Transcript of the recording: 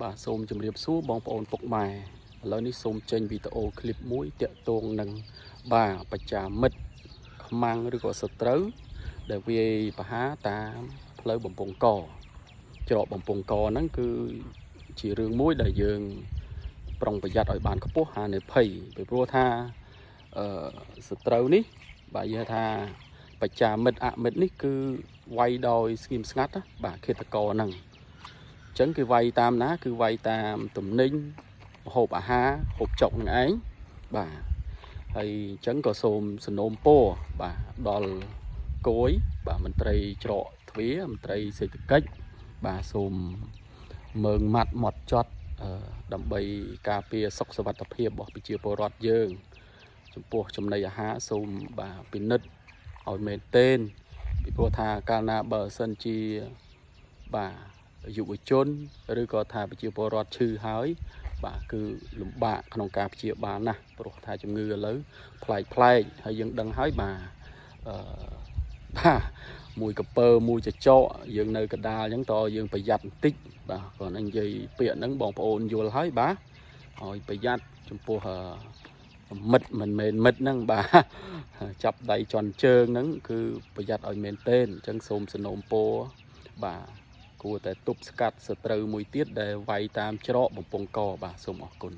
បាទសូមជម្រាបសួរបងប្អូនពុកម៉ែឥឡូវនេះសូមចេញវីដេអូឃ្លីបមួយតាក់ទងនឹងបាទបច្ចាមិត្តខ្មាំងឬក៏សត្រូវដែលវាយប្រហារតាមផ្លូវបំពង់កច្រកបំពង់កហ្នឹងគឺជារឿងមួយដែលយើងប្រុងប្រយ័ត្នឲ្យបានខ្ពស់ហានិភ័យពីព្រោះថាសត្រូវនេះបាទយើងថាបច្ចាមិត្តអមិត្តនេះគឺវាយដោយស្ងៀមស្ងាត់បាទឃាតករហ្នឹងអញ្ចឹងគឺវាយតាមណាគឺវាយតាមទំនិញម្ហូបអាហារហូបចុកនឹងឯងបាទហើយអញ្ចឹងក៏សូមសំណូមពរបាទដល់គយបាទមន្ត្រីច្រកទ្វារមន្ត្រីសេដ្ឋកិច្ចបាទសូមមើងម៉ាត់ម៉ត់ចត់ដើម្បីការពារសុខសុវត្ថិភាពរបស់ប្រជាពលរដ្ឋយើងចំពោះចំណីអាហារសូមបាទពិនិត្យឲ្យមែនទែនពីព្រោះថាកាលណាបើសិនជាបាទយុវជនឬក៏ថាប្រជាពលរដ្ឋឈឺហើយបាទគឺលំបាកក្នុងការព្យាបាលណាស់ព្រោះថាជំងឺឥឡូវប្លែកហើយយើងដឹងហើយបាទបាទមួយកពើមួយចចកយើងនៅកដាលអញ្ចឹងតើយើងប្រយ័ត្នបន្តិចបាទគាត់និយាយពាក្យហ្នឹងបងប្អូនយល់ហើយបាទឲ្យប្រយ័ត្នចំពោះមិត្តមិនមែនមិត្តហ្នឹងបាទចាប់ដៃជន់ជើងហ្នឹងគឺប្រយ័ត្នឲ្យមែនទែនអញ្ចឹងសូមសំណូមពរបាទគួរតែទប់ស្កាត់សត្រូវមួយទៀតដែលវាយតាមច្រកបំពង់កបាទសូមអរគុណ